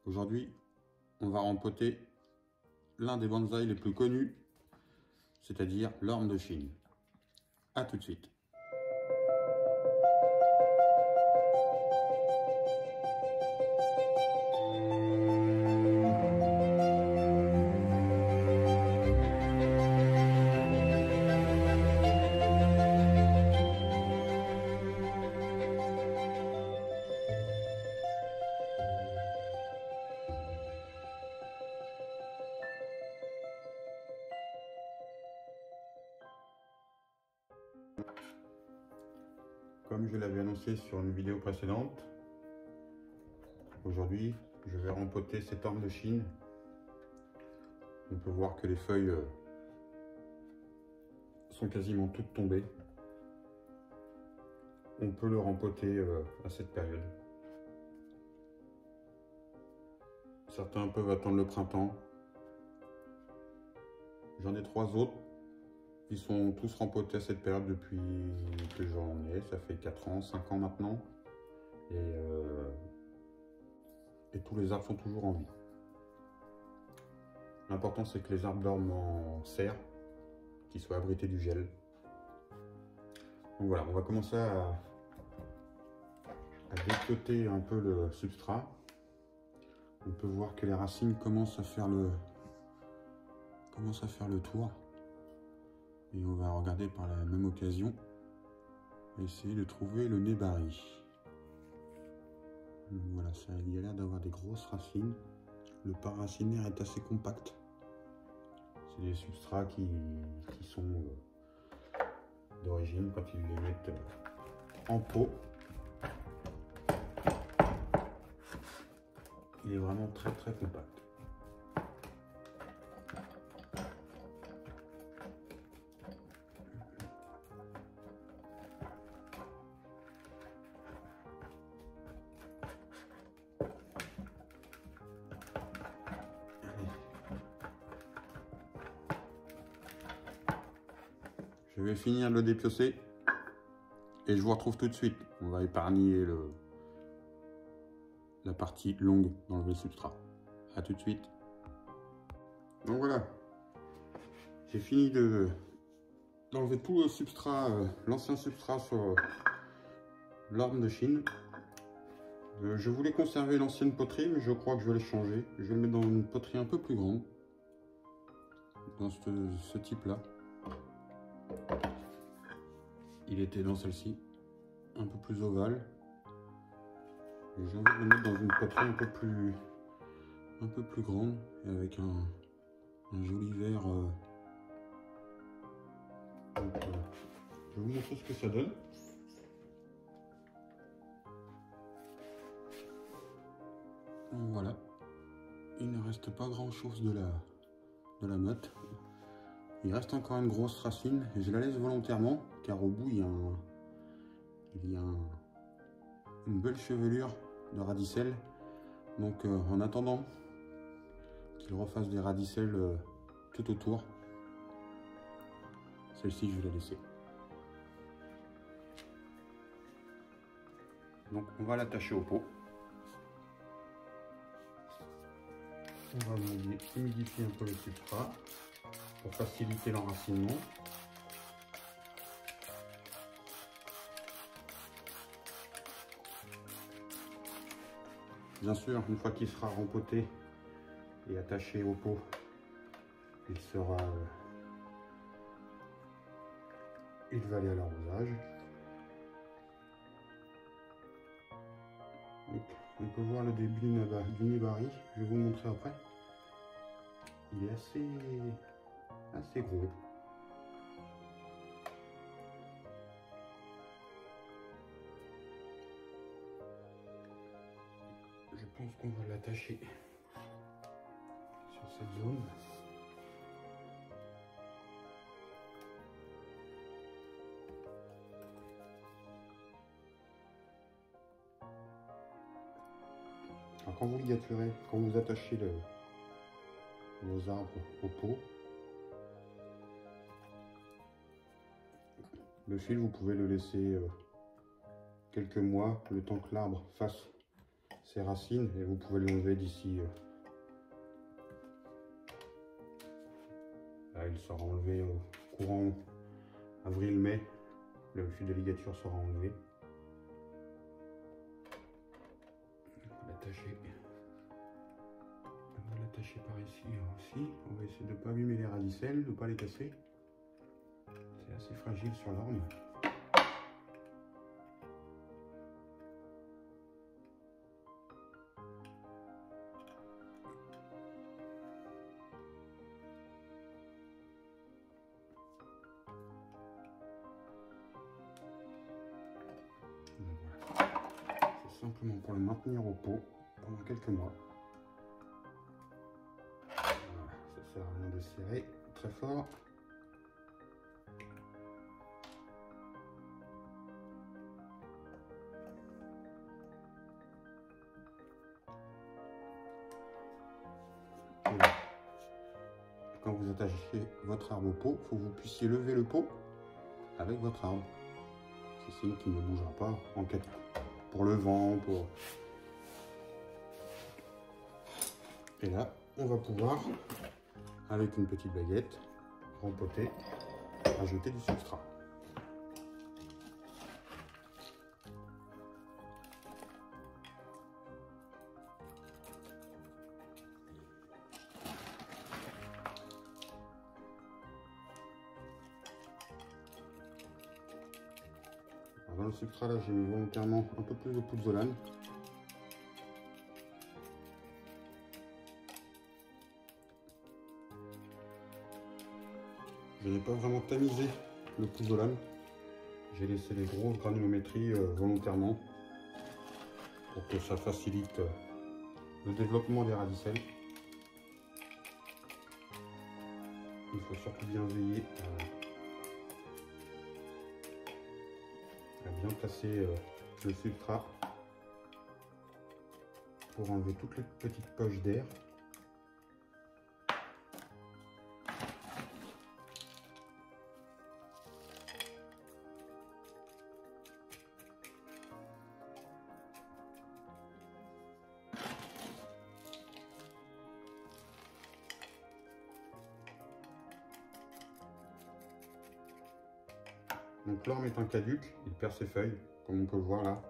Aujourd'hui, on va rempoter l'un des bonsaïs les plus connus, c'est-à-dire l'orme de Chine. A tout de suite. Comme je l'avais annoncé sur une vidéo précédente, aujourd'hui je vais rempoter cette orme de Chine. On peut voir que les feuilles sont quasiment toutes tombées. On peut le rempoter à cette période. Certains peuvent attendre le printemps. J'en ai 3 autres. Ils sont tous rempotés à cette période depuis que j'en ai. Ça fait 4 ans, 5 ans maintenant. Et tous les arbres sont toujours en vie. L'important c'est que les arbres dorment en serre, qu'ils soient abrités du gel. Donc voilà, on va commencer à dépoter un peu le substrat. On peut voir que les racines commencent à faire le tour. Et on va regarder par la même occasion, essayer de trouver le nébari. Donc voilà, ça, il y a l'air d'avoir des grosses racines. Le paracinaire est assez compact. C'est des substrats qui sont d'origine quand ils les mettent en pot. Il est vraiment très compact. Je vais finir de le dépiocer et je vous retrouve tout de suite. On va épargner la partie longue d'enlever le substrat. A tout de suite. Donc voilà, j'ai fini d'enlever tout le substrat, l'ancien substrat sur l'orme de Chine. Je voulais conserver l'ancienne poterie, mais je crois que je vais le changer. Je vais le mettre dans une poterie un peu plus grande, dans ce type-là. Il était dans celle-ci, un peu plus ovale. Et j'ai envie de le mettre dans une poterie un peu plus grande et avec un joli vert. Donc, je vais vous montrer ce que ça donne. Donc, voilà, il ne reste pas grand-chose de la motte. Il reste encore une grosse racine et je la laisse volontairement car au bout il y a une belle chevelure de radicelle. Donc en attendant qu'il refasse des radicelles tout autour, celle-ci je vais la laisser. Donc on va l'attacher au pot. On va humidifier un peu le substrat pour faciliter l'enracinement. Bien sûr, une fois qu'il sera rempoté et attaché au pot, il va aller à l'arrosage. On peut voir le début du nébari, je vais vous montrer après. Il est assez gros. Je pense qu'on va l'attacher sur cette zone. Alors quand vous ligaturez, quand vous attachez vos arbres au pot, le fil vous pouvez le laisser quelques mois, le temps que l'arbre fasse ses racines et vous pouvez l'enlever d'ici. Là, il sera enlevé au courant avril-mai. Le fil de ligature sera enlevé. On va l'attacher par ici aussi. On va essayer de ne pas abîmer les radicelles, de ne pas les casser. C'est assez fragile sur l'orme. Voilà. C'est simplement pour le maintenir au pot pendant quelques mois. Voilà. Ça sert à rien de serrer très fort. Quand vous attachez votre arbre au pot, il faut que vous puissiez lever le pot avec votre arbre. C'est signe qu'il ne bougera pas en cas pour le vent. Et là, on va pouvoir, avec une petite baguette, rempoter, ajouter du substrat. Dans le substrat, là, j'ai mis volontairement un peu plus de pouzzolane. Je n'ai pas vraiment tamisé le pouzzolane. J'ai laissé les grosses granulométries volontairement pour que ça facilite le développement des radicelles. Il faut surtout bien veiller à bien placer le substrat pour enlever toutes les petites poches d'air. Donc l'orme est un caduc, il perd ses feuilles, comme on peut voir là.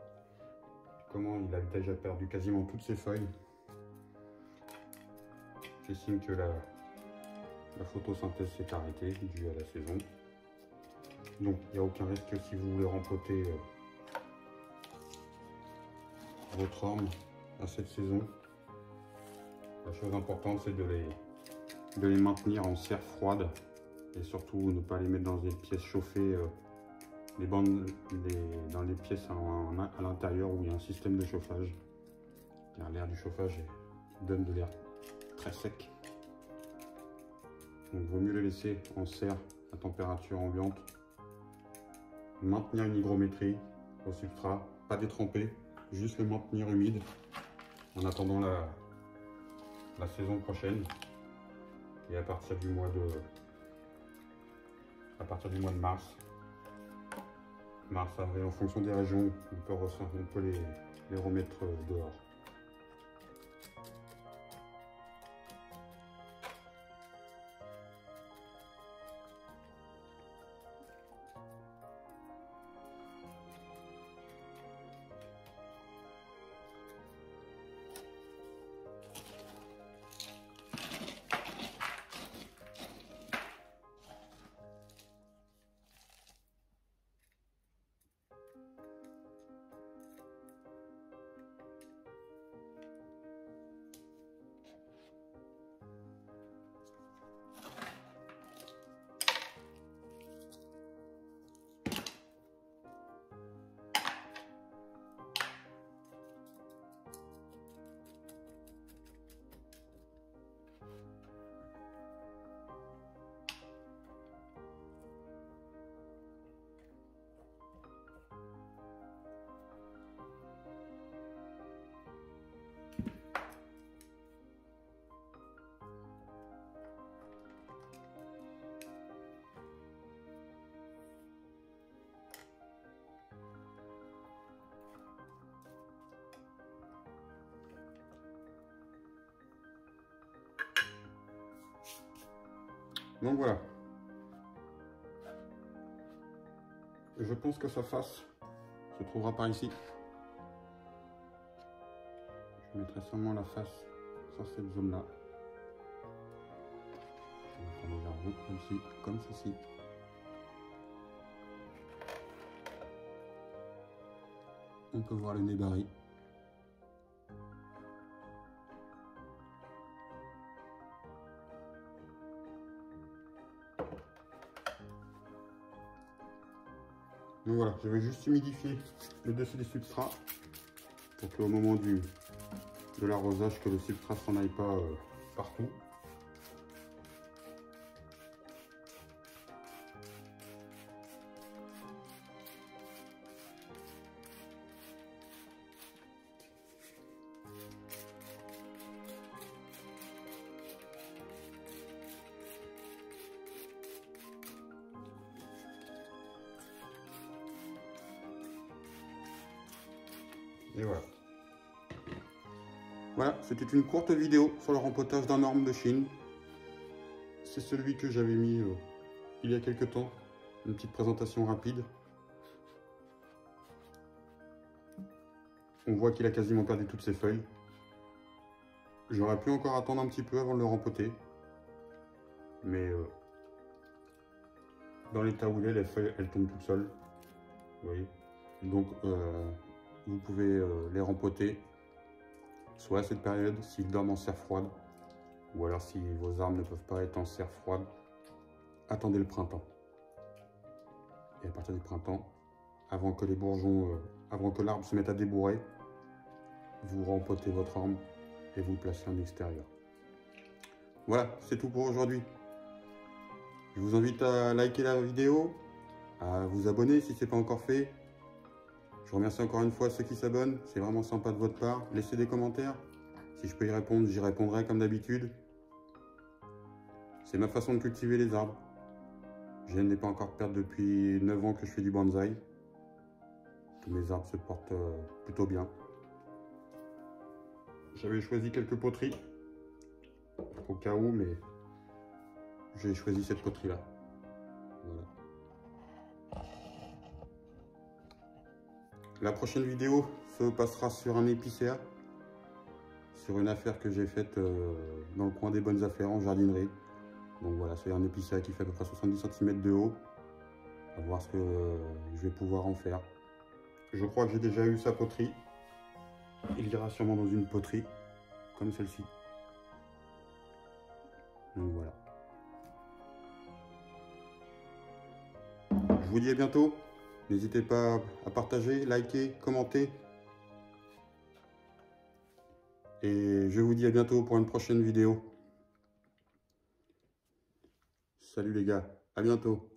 Comment il a déjà perdu quasiment toutes ses feuilles. C'est signe que la photosynthèse s'est arrêtée due à la saison. Donc il n'y a aucun risque si vous voulez rempoter votre orme à cette saison. La chose importante, c'est de les maintenir en serre froide et surtout ne pas les mettre dans des pièces chauffées. Dans les pièces à l'intérieur où il y a un système de chauffage, car l'air du chauffage donne de l'air très sec. Donc il vaut mieux le laisser en serre à température ambiante. Maintenir une hygrométrie au substrat, pas détremper, juste le maintenir humide en attendant la saison prochaine. Et à partir du mois de mars, avril, en fonction des régions, on peut les remettre dehors. Donc voilà. Je pense que sa face se trouvera par ici. Je mettrai seulement la face sur cette zone-là. Je vais faire les arbres comme ceci. On peut voir le nez barré. Donc voilà, je vais juste humidifier le dessus des substrats pour qu'au moment de l'arrosage, que le substrat s'en aille pas partout. Et voilà. Voilà, c'était une courte vidéo sur le rempotage d'un orme de Chine. C'est celui que j'avais mis il y a quelques temps. Une petite présentation rapide. On voit qu'il a quasiment perdu toutes ses feuilles. J'aurais pu encore attendre un petit peu avant de le rempoter. Mais dans l'état où il est, les feuilles, elles tombent toutes seules. Vous voyez. Donc, vous pouvez les rempoter, soit à cette période, s'ils dorment en serre froide, ou alors si vos arbres ne peuvent pas être en serre froide, attendez le printemps. Et à partir du printemps, avant que les bourgeons, avant que l'arbre se mette à débourrer, vous rempotez votre arbre et vous le placez en extérieur. Voilà, c'est tout pour aujourd'hui. Je vous invite à liker la vidéo, à vous abonner si ce n'est pas encore fait. Je remercie encore une fois ceux qui s'abonnent, c'est vraiment sympa de votre part. Laissez des commentaires, si je peux y répondre, j'y répondrai comme d'habitude. C'est ma façon de cultiver les arbres. Je n'ai pas encore perdre depuis 9 ans que je fais du bonsaï. Tous mes arbres se portent plutôt bien. J'avais choisi quelques poteries, au cas où, mais j'ai choisi cette poterie-là. Voilà. La prochaine vidéo se passera sur un épicéa, sur une affaire que j'ai faite dans le coin des bonnes affaires en jardinerie. Donc voilà, c'est un épicéa qui fait à peu près 70 cm de haut. On va voir ce que je vais pouvoir en faire. Je crois que j'ai déjà eu sa poterie. Il ira sûrement dans une poterie, comme celle-ci. Donc voilà. Je vous dis à bientôt. N'hésitez pas à partager, liker, commenter. Et je vous dis à bientôt pour une prochaine vidéo. Salut les gars, à bientôt.